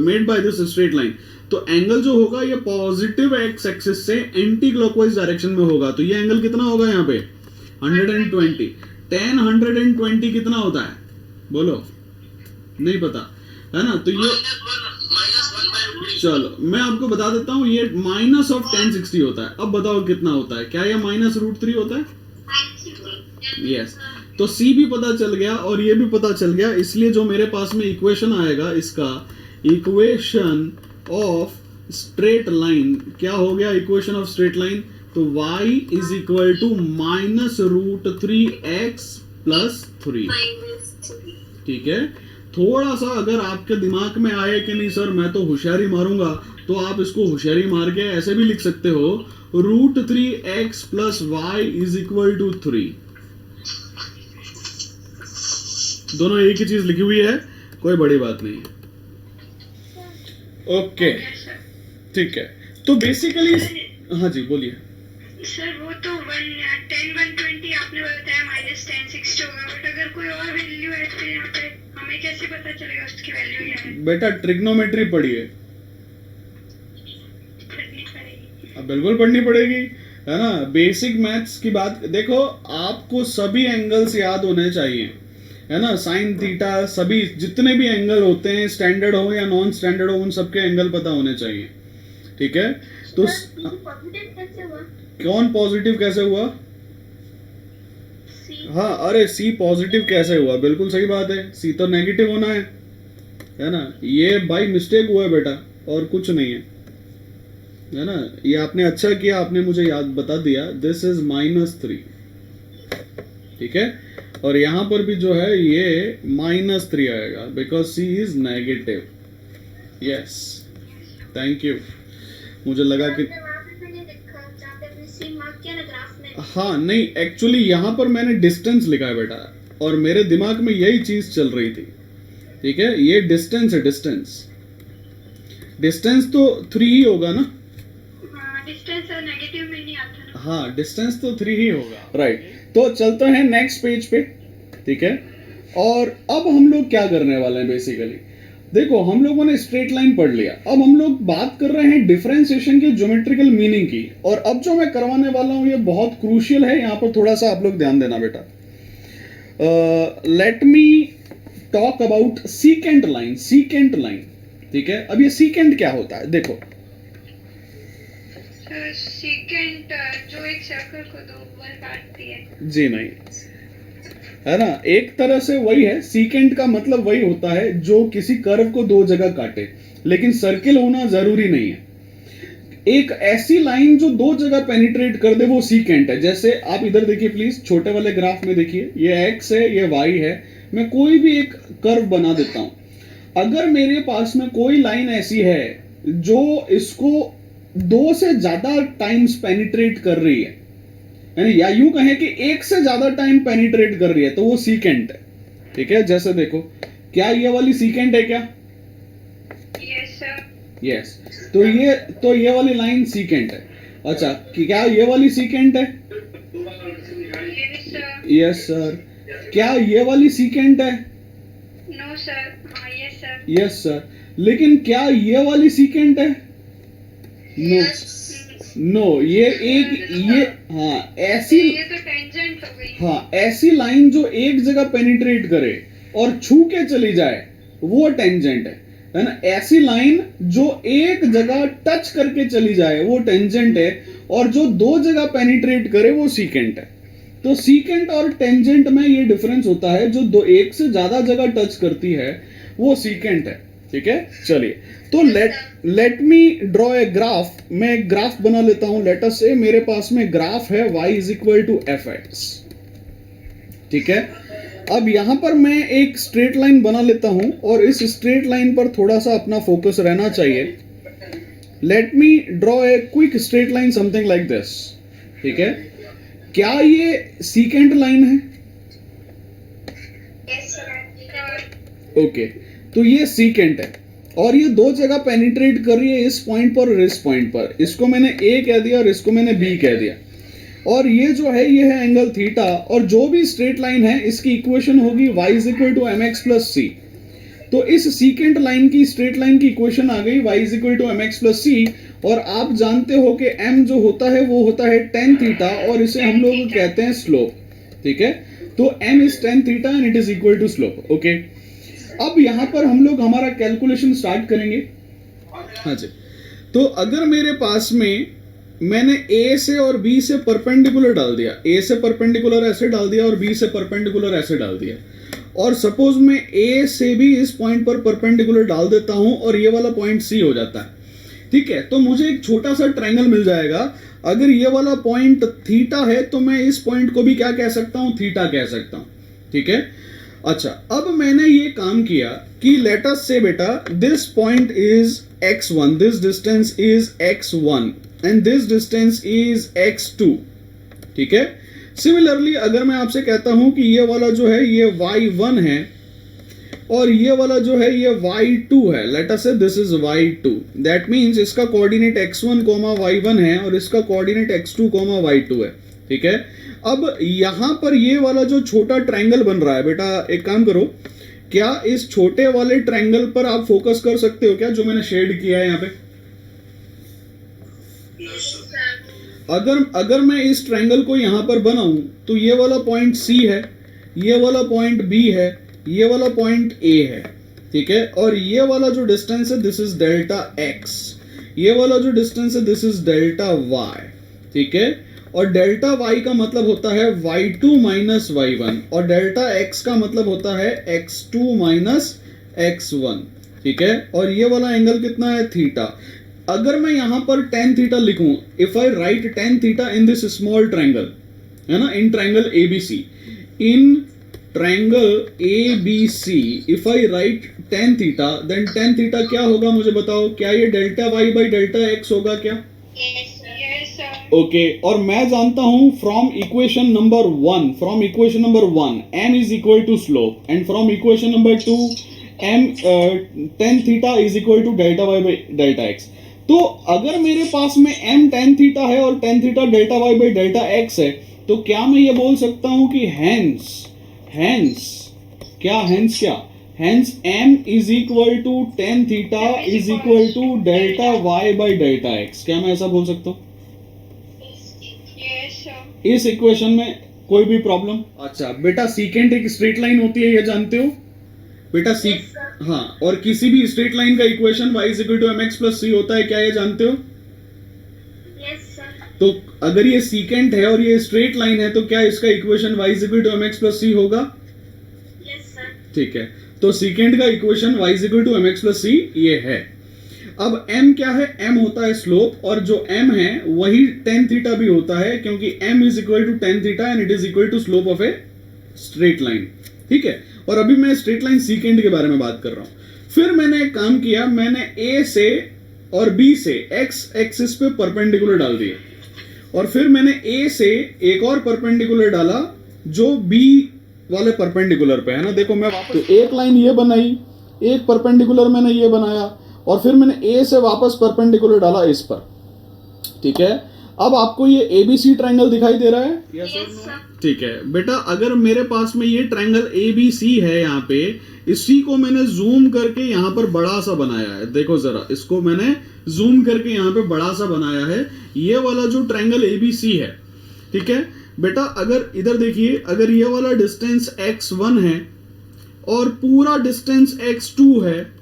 made by this straight line. तो एंगल जो होगा ये पॉजिटिव एक्स एक्सिस से एंटी क्लॉकवाइज डायरेक्शन में होगा। तो ये एंगल कितना होगा यहाँ पे 120। tan 120 कितना होता है बोलो, नहीं पता है ना। तो ये चलो मैं आपको बता देता हूँ, ये माइनस ऑफ tan 60 होता है। अब बताओ कितना होता है, क्या ये -√3 होता है? यस। तो C भी पता चल गया और ये भी पता चल गया, इसलिए जो मेरे पास में इक्वेशन आएगा इसका, इक्वेशन ऑफ स्ट्रेट लाइन क्या हो गया, इक्वेशन ऑफ स्ट्रेट लाइन। तो y is equal to -√3x + 3। ठीक है, थोड़ा सा अगर आपके दिमाग में आए कि नहीं सर मैं तो होशियारी मारूंगा, तो आप इसको होशियारी मार के ऐसे भी लिख सकते हो, √3x + y is equal to 3। दोनों एक ही चीज लिखी हुई है, कोई बड़ी बात नहीं है। ओके ठीक है, तो बेसिकली हाँ जी बोलिए। सर वो तो 10 120 आपने बताया -10 60 होगा, बट अगर कोई और वैल्यू है तो यहाँ पे हमें कैसे पता चलेगा उसकी वैल्यू क्या है? बेटा ट्रिग्नोमेट्री पढ़िए, पढ़नी पड़ेगी। अब बिल्कुल पढ़नी पड़ेगी, है ना। बेसिक मैथ्स की बात देखो, आपको सभी एंगल्स याद होने चाहिए, है ना। साइन थीटा सभी जितने भी एंगल होते हैं, स्टैंडर्ड हो या नॉन स्टैंडर्ड हो, उन सबके एंगल पता होने चाहिए। ठीक है, तो पॉजिटिव कैसे हुआ? कौन पॉजिटिव कैसे हुआ? हाँ अरे C पॉजिटिव कैसे हुआ, बिल्कुल सही बात है, C तो नेगेटिव होना है ना। ये बाई मिस्टेक हुआ है बेटा, और कुछ नहीं है ना। ये आपने अच्छा किया, आपने मुझे याद बता दिया, दिस इज -3। ठीक है, और यहां पर भी जो है ये -3 आएगा, because C is negative. Yes, thank you. मुझे लगा कि हाँ नहीं, एक्चुअली यहाँ पर मैंने डिस्टेंस लिखा है बेटा, और मेरे दिमाग में यही चीज चल रही थी। ठीक है, ये डिस्टेंस है, डिस्टेंस तो 3 ही होगा ना। डिस्टेंस नेगेटिव में नहीं आता ना। हाँ डिस्टेंस तो 3 ही होगा, राइट। तो चलते हैं नेक्स्ट पेज पे। ठीक है, और अब हम लोग क्या करने वाले हैं बेसिकली, देखो हम लोगों ने स्ट्रेट लाइन पढ़ लिया, अब हम लोग बात कर रहे हैं डिफरेंशिएशन के ज्योमेट्रिकल मीनिंग की। और अब जो मैं करवाने वाला हूं ये बहुत क्रूशियल है, यहां पर थोड़ा सा आप लोग ध्यान देना बेटा। Let me talk about secant line. Secant line, ठीक है, अब ये सीकेंट क्या होता है देखो। सेकंड जो एक सर्कल को दो बार काटती है। जी नहीं, है ना, एक तरह से वही है। सीकेंट का मतलब वही होता है जो किसी कर्व को 2 जगह काटे, लेकिन सर्किल होना जरूरी नहीं है। एक ऐसी लाइन जो 2 जगह पेनिट्रेट कर दे वो सीकेंट है। जैसे आप इधर देखिए प्लीज, छोटे वाले ग्राफ में देखिए, ये x है, ये y है। मैं कोई भी एक कर्व बना देता हूं, अगर मेरे पास में कोई लाइन ऐसी है जो इसको 2 से ज्यादा टाइम्स पेनिट्रेट कर रही है, या यूं कहें कि 1 से ज्यादा टाइम पेनिट्रेट कर रही है, तो वो सीकेंट है। ठीक है, जैसे देखो, क्या ये वाली सीकेंट है क्या? Yes sir. यस, तो ये वाली लाइन सीकेंट है। अच्छा, क्या ये वाली सीकेंट है? Yes sir. Yes sir. क्या ये वाली सीकेंट है? No sir. हाँ यस सर। Yes sir. लेकिन क्या ये वाली सीकेंट है? नो नो, ये हाँ ऐसी, ये तो टेंजेंट हो गई। हाँ ऐसी लाइन जो एक जगह पेनिट्रेट करे और छू के चली जाए वो टेंजेंट है ना। ऐसी लाइन जो एक जगह टच करके चली जाए वो टेंजेंट है, और जो 2 जगह पेनिट्रेट करे वो सीकेंट है। तो सीकेंट और टेंजेंट में ये डिफरेंस होता है, जो 1 से ज्यादा जगह टच करती है वो सीकेंट है। ठीक है, चलिए तो let me draw a graph. मैं एक ग्राफ बना लेता हूं। लेट अस से मेरे पास में ग्राफ है y is equal to fx। ठीक है, अब यहां पर मैं एक स्ट्रेट लाइन बना लेता हूं, और इस स्ट्रेट लाइन पर थोड़ा सा अपना फोकस रहना चाहिए। Let me draw a quick straight line something like this. ठीक है, क्या ये सीकेंट लाइन है? Yes sir. ओके, तो ये सीकेंट है, और ये 2 जगह पेनिट्रेट कर रही है, इस पॉइंट पर और इस पॉइंट पर। इसको मैंने A कह दिया और इसको मैंने B कह दिया। और ये जो है ये है एंगल थीटा, और जो भी स्ट्रेट लाइन है इसकी इक्वेशन होगी y is equal to m x plus c. तो इस सीकेंट लाइन की स्ट्रेट लाइन की इक्वेशन आ गई y is equal to m x plus c, और आप जानते हो कि m जो होता है वो होता है टेन थीटा, और इसे हम लोग कहते हैं स्लोप, ठीक है। तो m is tan theta and it is equal to slope, okay. अब यहाँ पर हम लोग हमारा कैलकुलेशन स्टार्ट करेंगे। हाँ जी, तो अगर मेरे पास में मैंने a से और b से परपेंडिकुलर डाल दिया, a से परपेंडिकुलर ऐसे डाल दिया और b से परपेंडिकुलर ऐसे डाल दिया, और सपोज मैं a से भी इस पॉइंट पर परपेंडिकुलर डाल देता हूं और ये वाला पॉइंट c हो जाता है, ठीक है। तो मुझे एक छोटा सा ट्रायंगल मिल जाएगा। अगर ये वाला पॉइंट थीटा है तो मैं इस पॉइंट को भी क्या कह सकता हूं, थीटा कह सकता हूं, ठीक है। अच्छा, अब मैंने ये काम किया कि लेट अस से बेटा this point is x1, this distance is x1 and this distance is x2, ठीक है। सिमिलरली अगर मैं आपसे कहता हूं कि ये वाला जो है ये y1 है और ये वाला जो है ये y2 है, लेट अस से this is y2, that means इसका कोऑर्डिनेट x1, y1 है और इसका कोऑर्डिनेट x2, y2 है, ठीक है। अब यहां पर ये वाला जो छोटा ट्रायंगल बन रहा है, बेटा एक काम करो, क्या इस छोटे वाले ट्रायंगल पर आप फोकस कर सकते हो क्या, जो मैंने शेड किया है यहाँ पे? अगर मैं इस ट्रायंगल को यहां पर बनाऊं तो ये वाला पॉइंट C है, ये वाला पॉइंट B है, ये वाला पॉइंट A है, ठीक है। और ये वाला जो डिस्टेंस है दिस इज डेल्टा x, ये वाला जो डिस्टेंस है दिस इज डेल्टा y, ठीक है। और डेल्टा y का मतलब होता है y2 माइनस y1, और डेल्टा x का मतलब होता है x2 माइनस x1, ठीक है। और ये वाला एंगल कितना है, थीटा। अगर मैं यहां पर tan थीटा लिखूं, if I write tan theta in this small triangle, है ना, in triangle ABC, in triangle ABC if I write tan theta, then tan theta क्या होगा मुझे बताओ, क्या ये delta y by delta x होगा क्या? ओके, और मैं जानता हूं from equation number 1 m is equal to slope, and from equation number 2 m tan theta is equal to delta y by delta x। तो अगर मेरे पास में m tan थीटा है और tan theta delta y by delta x है, तो क्या मैं ये बोल सकता हूं कि hence m is equal to tan theta is equal to delta y by delta x, क्या मैं ऐसा बोल सकता हूं? इस इक्वेशन में कोई भी प्रॉब्लम? अच्छा बेटा, सीकेंट एक स्ट्रेट लाइन होती है, ये जानते हो बेटा? हाँ, और किसी भी स्ट्रेट लाइन का equation y is equal to mx plus c होता है, क्या ये जानते हो? तो अगर ये सीकेंट है और ये स्ट्रेट लाइन है तो क्या इसका equation y is equal to mx plus c होगा? ठीक है, तो सीकेंट का equation y is equal to mx plus c ये है। अब m क्या है? m होता है स्लोप, और जो m है वही tan थीटा भी होता है, क्योंकि m is equal to tan theta and it is equal to slope of a straight line, ठीक है। और अभी मैं स्ट्रेट लाइन सीकेंट के बारे में बात कर रहा हूं। फिर मैंने एक काम किया, मैंने a से और b से x एक्सिस पे परपेंडिकुलर डाल दिए, और फिर मैंने a से एक और परपेंडिकुलर डाला जो b वाले परपेंडिकुलर पे है ना। देखो मैं वापस तो एक लाइन ये बनाई, एक परपेंडिकुलर मैंने ये बनाया, और फिर मैंने a से वापस परपेंडिकुलर डाला इस पर, ठीक है। अब आपको ये ABC ट्रायंगल दिखाई दे रहा है? Yes, sir. ठीक है बेटा, अगर मेरे पास में ये ट्रायंगल ABC है, यहाँ पे इसी को मैंने जूम करके यहाँ पर बड़ा सा बनाया है, देखो जरा, इसको मैंने जूम करके यहाँ पे बड़ा सा बनाया है, ये वाला जो ट्रायंगल ABC है, ठीक है बेटा। अगर इधर देखिए, अगर ये वाला डिस्टेंस x1 है और पूरा डिस्टेंस x2 है,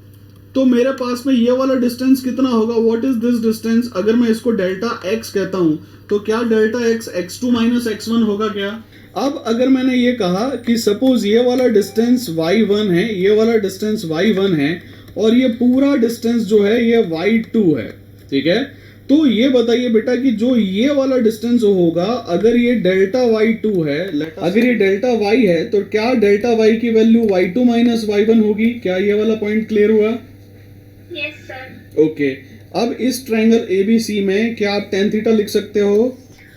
तो मेरे पास में ये वाला डिस्टेंस कितना होगा? What is this distance? अगर मैं इसको डेल्टा x कहता हूं तो क्या delta x x2 minus x1 होगा क्या? अब अगर मैंने ये कहा कि सपोज ये वाला डिस्टेंस y1 है, ये वाला डिस्टेंस y1 है, और ये पूरा डिस्टेंस जो है ये y2 है, ठीक है। तो ये बताइए बेटा कि जो ये वाला डिस्टेंस होगा, अगर ये डेल्टा y2 है, अगर ये डेल्टा y है, तो क्या डेल्टा y की वैल्यू y2 माइनस y1 होगी? क्या ये वाला पॉइंट क्लियर हुआ? Yes, sir. ओके, अब इस ट्रायंगल ABC में क्या आप tan थीटा लिख सकते हो?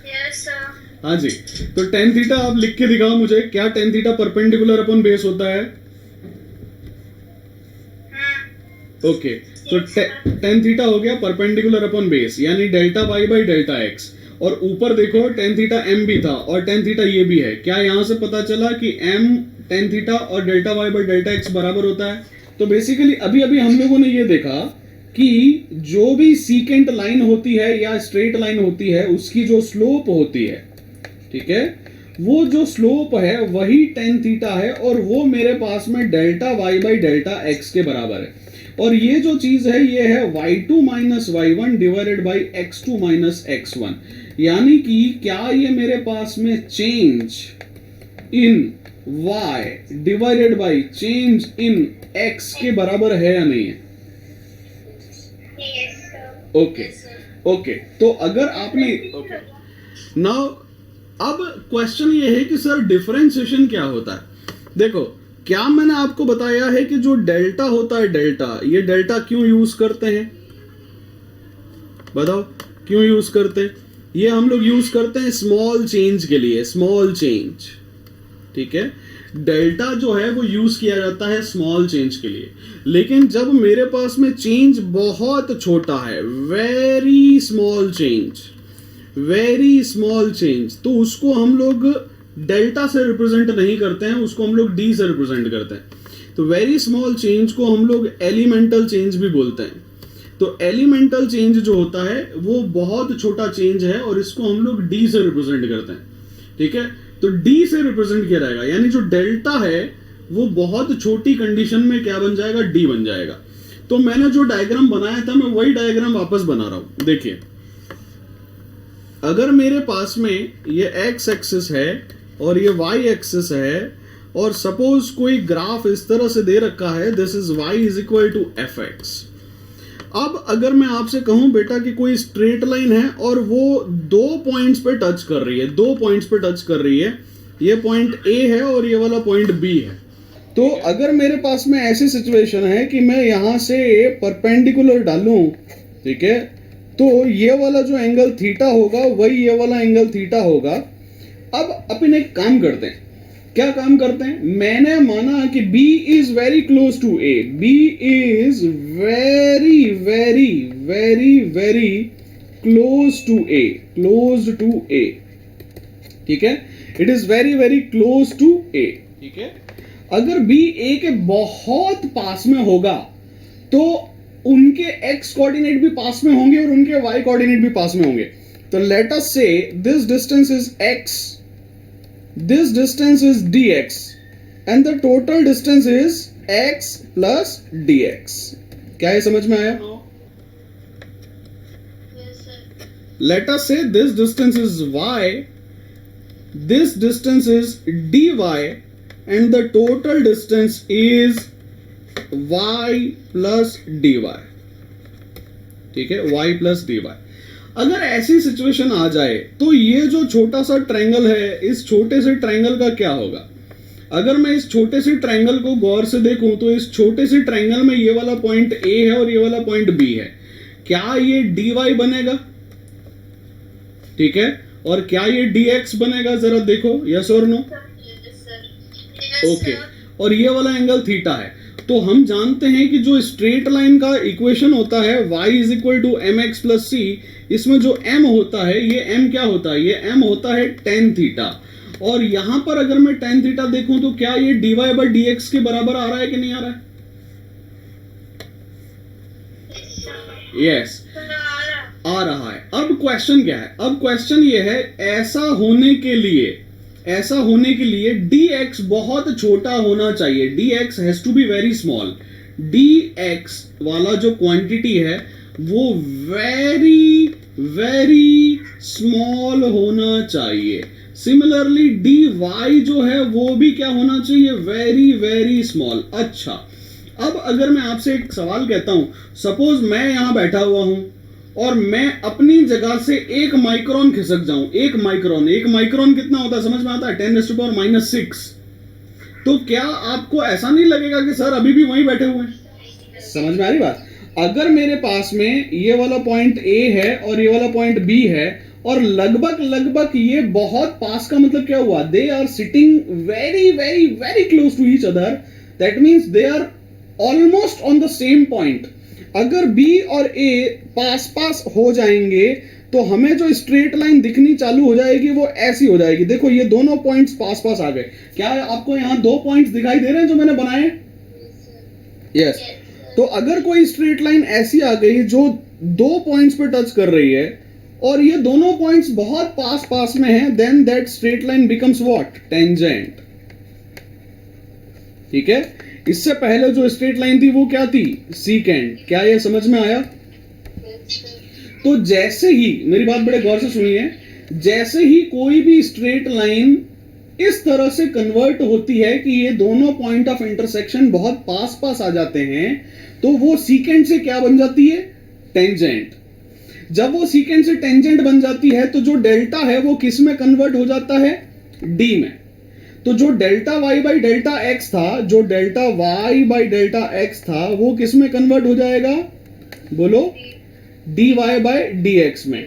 Yes, sir. हाँ जी, तो tan थीटा आप लिख के दिखाओ मुझे, क्या tan theta perpendicular upon base होता है? ओके, तो tan थीटा हो गया परपेंडिकुलर अपॉन बेस, यानी delta y by delta x, और ऊपर देखो टेन थीटा एम भी था और टेन थीटा ये भी है। क्या यहां से पता चला कि एम टेन थीटा और delta Y by delta X बराबर होता है? तो बेसिकली अभी अभी हम लोगों ने ये देखा कि जो भी सीकेंट लाइन होती है या स्ट्रेट लाइन होती है उसकी जो स्लोप होती है, ठीक है, वो जो स्लोप है वही टेन थीटा है और वो मेरे पास में delta Y by delta X के बराबर है। और ये जो चीज है ये है y2 minus y1 divided by x2 minus x1। यानी कि क्या ये मेरे पास में change in y divided by change in x के बराबर है या नहीं है? Yes, sir. ओके ओके, तो अगर आपने ओके नाउ अब क्वेश्चन ये है कि सर डिफरेंशिएशन क्या होता है? देखो, क्या मैंने आपको बताया है कि जो डेल्टा होता है, डेल्टा, ये डेल्टा क्यों यूज करते हैं? बताओ क्यों यूज करते हैं? ये हम लोग यूज करते हैं स्मॉल चेंज के लिए, स्मॉल चेंज, ठीक है। डेल्टा जो है वो यूज किया जाता है स्मॉल चेंज के लिए, लेकिन जब मेरे पास में चेंज बहुत छोटा है, very small change, very small change, तो उसको हम लोग डेल्टा से रिप्रेजेंट नहीं करते हैं, उसको हम लोग डी से रिप्रेजेंट करते हैं। तो वेरी स्मॉल चेंज को हम लोग एलिमेंटल चेंज भी बोलते हैं। तो एलिमेंटल चेंज जो होता है वो बहुत छोटा चेंज है और इसको हम लोग डी से रिप्रेजेंट करते हैं, ठीक है। तो डी से रिप्रेजेंट किया जाएगा, यानी जो डेल्टा है वो बहुत छोटी कंडीशन में क्या बन जाएगा? डी बन जाएगा। तो मैंने जो डायग्राम बनाया था मैं वही डायग्राम वापस बना रहा हूं। देखिए, अगर मेरे पास में ये एक्स एक्सिस है और ये वाई एक्सिस है और सपोज कोई ग्राफ इस तरह से दे रखा है, this is Y is equal to F X. अब अगर मैं आपसे कहूं बेटा कि कोई स्ट्रेट लाइन है और वो दो पॉइंट्स पे टच कर रही है, दो पॉइंट्स पे टच कर रही है, ये पॉइंट ए है और ये वाला पॉइंट बी है, तो अगर मेरे पास में ऐसी सिचुएशन है कि मैं यहां से परपेंडिकुलर डालूं, ठीक है, तो ये वाला जो एंगल थीटा होगा वही ये वाला एंगल थीटा होगा। अब अपन एक काम करते हैं, क्या काम करते हैं? मैंने माना कि B is very close to A, B is very very very very close to A, close to A, ठीक है, it is very very close to A, ठीक है। अगर B A के बहुत पास में होगा तो उनके x कोऑर्डिनेट भी पास में होंगे और उनके y कोऑर्डिनेट भी पास में होंगे। तो लेट अस से this distance is x, this distance is dx and the total distance is x plus dx। क्या ये समझ में आया? Yes, sir. Let us say this distance is y, this distance is dy and the total distance is y plus dy, ठीक है, y plus dy। अगर ऐसी situation आ जाए तो ये जो छोटा सा ट्रायंगल है, इस छोटे से ट्रायंगल का क्या होगा? अगर मैं इस छोटे से ट्रायंगल को गौर से देखूं तो इस छोटे से ट्रायंगल में ये वाला पॉइंट A है और ये वाला पॉइंट B है। क्या ये dy बनेगा? ठीक है, और क्या ये dx बनेगा? जरा देखो, यस और नो? Yes, sir. ओके, और ये वाला एंगल थीटा है। तो हम जानते हैं कि जो स्ट्रेट लाइन का इक्वेशन होता है y is equal to m x plus c, इसमें जो m होता है, ये m क्या होता है? ये m होता है टेन थीटा। और यहां पर अगर मैं टेन थीटा देखूं तो क्या ये dy बाई डी एक्स के बराबर आ रहा है कि नहीं आ रहा है? यस, आ रहा है। अब क्वेश्चन क्या है? अब क्वेश्चन ये है, ऐसा होने के लिए dx बहुत छोटा होना चाहिए, dx has to be very small. dx वाला जो क्वांटिटी है वो वेरी वेरी स्मॉल होना चाहिए। सिमिलरली dy जो है वो भी क्या होना चाहिए? Very very small. अच्छा, अब अगर मैं आपसे एक सवाल कहता हूं, सपोज मैं यहां बैठा हुआ हूं और मैं अपनी जगह से 1 माइक्रोन खिसक जाऊं, 1 माइक्रोन कितना होता है? समझ में आता है? 10⁻⁻�6। तो क्या आपको ऐसा नहीं लगेगा कि सर अभी भी वहीं बैठे हुए हैं? समझ में आ रही बात? अगर मेरे पास में ये वाला पॉइंट A है और ये वाला पॉइंट B है और लगभग ये बहुत पास का मतलब क्या हुआ? They are sitting very very very close to each other, that means they are almost on the same point. अगर B और A पास पास हो जाएंगे तो हमें जो स्ट्रेट लाइन दिखनी चालू हो जाएगी वो ऐसी हो जाएगी। देखो ये दोनों पॉइंट्स पास पास आ गए। क्या आपको यहाँ दो पॉइंट्स दिखाई दे रहे हैं जो मैंने बनाए? यस। तो अगर कोई स्ट्रेट लाइन ऐसी आ गई जो दो पॉइंट्स पे टच कर रही है और ये दोनों पॉइंट्स बहुत पास पास में हैं, then that straight line becomes what? Tangent. ठीक है। इससे पहले जो स्ट्रेट लाइन थी वो क्या थी? सीकेंट। क्या ये समझ में आया? तो जैसे ही, मेरी बात बड़े गौर से सुनिए, जैसे ही कोई भी स्ट्रेट लाइन इस तरह से कन्वर्ट होती है कि ये दोनों पॉइंट ऑफ इंटरसेक्शन बहुत पास पास आ जाते हैं, तो वो सीकेंट से क्या बन जाती है? टेंजेंट। जब वो सीकेंट से टेंजेंट बन जाती है तो जो डेल्टा है वो किस में कन्वर्ट हो जाता है? डी में। तो जो delta Y by delta x था, जो delta Y by delta x था, वो किस में कन्वर्ट हो जाएगा? बोलो। D y by d x में।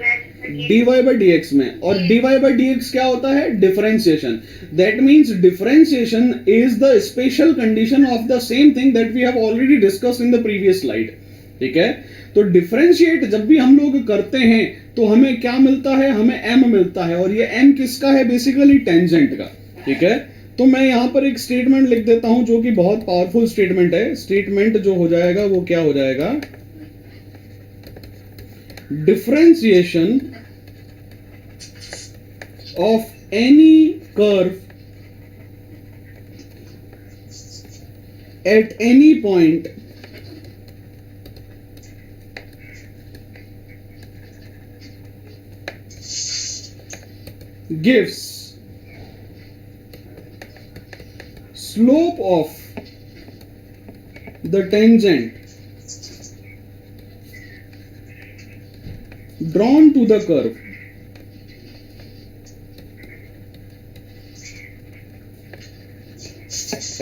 D y by d x में। और d y by d x क्या होता है? Differentiation. That means differentiation is the special condition of the same thing that we have already discussed in the previous slide. ठीक है। तो differentiate जब भी हम लोग करते हैं तो हमें क्या मिलता है? हमें एम मिलता है। और ये एम किसका है? बेसिकली टेंजेंट का। ठीक है। तो मैं यहां पर एक स्टेटमेंट लिख देता हूं जो कि बहुत पावरफुल स्टेटमेंट है। स्टेटमेंट जो हो जाएगा वो क्या हो जाएगा? Differentiation of any curve at any point gives slope of the tangent drawn to the curve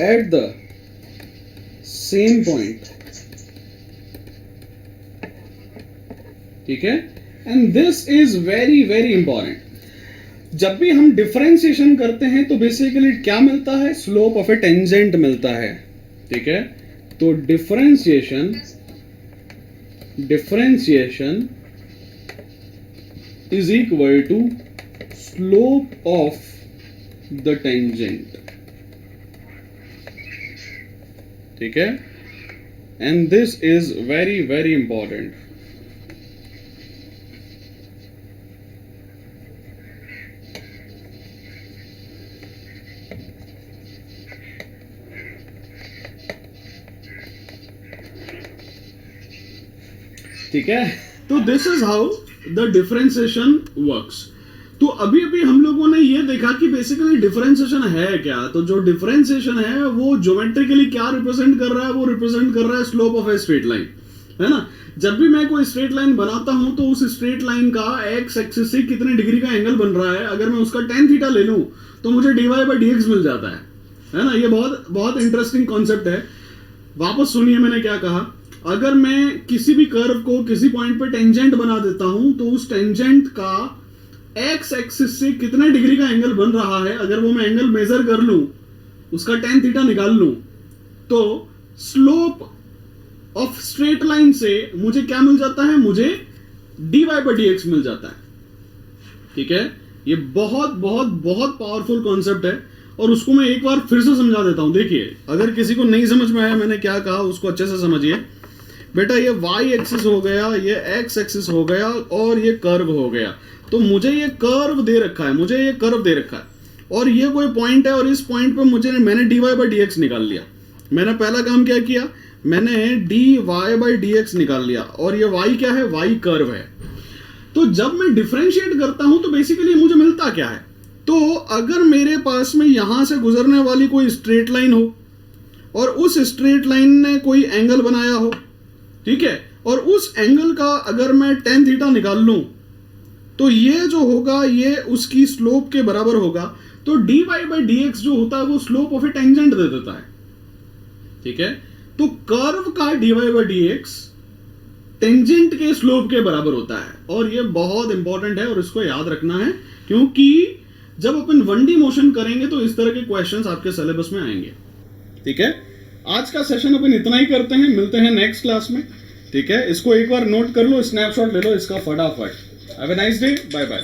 at the same point. ठीक है। And this is very very important. जब भी हम डिफरेंशिएशन करते हैं तो बेसिकली क्या मिलता है? स्लोप ऑफ ए टेंजेंट मिलता है। ठीक है। तो differentiation is equal to slope of the tangent. ठीक है। And this is very very important. ठीक है। तो this is how the differentiation works. तो अभी अभी हम लोगों ने ये देखा कि बेसिकली डिफरेंशिएशन है क्या। तो जो डिफरेंशिएशन है वो ज्योमेट्रिकली क्या रिप्रेजेंट कर रहा है? वो रिप्रेजेंट कर रहा है slope of a straight line, है ना। जब भी मैं कोई स्ट्रेट लाइन बनाता हूं तो उस स्ट्रेट लाइन का एक्स एक्सिस से कितने डिग्री का एंगल बन रहा है, अगर मैं उसका tan थीटा ले लूं तो मुझे dy बाई dx मिल जाता है ना। ये बहुत बहुत इंटरेस्टिंग कॉन्सेप्ट है। वापस सुनिए मैंने क्या कहा। अगर मैं किसी भी कर्व को किसी पॉइंट पे टेंजेंट बना देता हूं तो उस टेंजेंट का एक्स एक्सिस से कितने डिग्री का एंगल बन रहा है, अगर वो मैं एंगल मेजर कर लूं, उसका tan थीटा निकाल लूं, तो स्लोप ऑफ स्ट्रेट लाइन से मुझे क्या मिल जाता है? मुझे dy बाई dx मिल जाता है। ठीक है। ये बहुत बहुत बहुत पावरफुल कॉन्सेप्ट है और उसको मैं एक बार फिर से समझा देता हूं। देखिए, अगर किसी को नहीं समझ में आया मैंने क्या कहा उसको अच्छे से समझिए। बेटा ये y एक्सिस हो गया, ये x एक्सिस हो गया और ये कर्व हो गया। तो मुझे ये कर्व दे रखा है, मुझे ये कर्व दे रखा है और ये कोई पॉइंट है और इस पॉइंट पे मैंने dy बाई dx निकाल लिया। मैंने पहला काम क्या किया? मैंने dy बाई dx निकाल लिया और ये y क्या है? y कर्व है। तो जब मैं डिफरेंशिएट करता हूं तो बेसिकली मुझे मिलता क्या है? तो अगर मेरे पास में यहां से गुजरने वाली कोई स्ट्रेट लाइन हो और उस स्ट्रेट लाइन ने कोई एंगल बनाया हो, ठीक है, और उस एंगल का अगर मैं tan थीटा निकाल लूं तो ये जो होगा ये उसकी स्लोप के बराबर होगा। तो dy बाई dx जो होता है वो स्लोप ऑफ ए टेंजेंट दे देता है। ठीक है। तो कर्व का dy बाई dx टेंजेंट के स्लोप के बराबर होता है और ये बहुत इंपॉर्टेंट है और इसको याद रखना है, क्योंकि जब अपन 1D मोशन करेंगे तो इस तरह के क्वेश्चंस आपके सिलेबस में आएंगे। ठीक है। आज का सेशन अपन इतना ही करते हैं, मिलते हैं नेक्स्ट क्लास में। ठीक है। इसको एक बार नोट कर लो, स्नैपशॉट ले लो इसका फटाफट। Have a nice day, bye bye.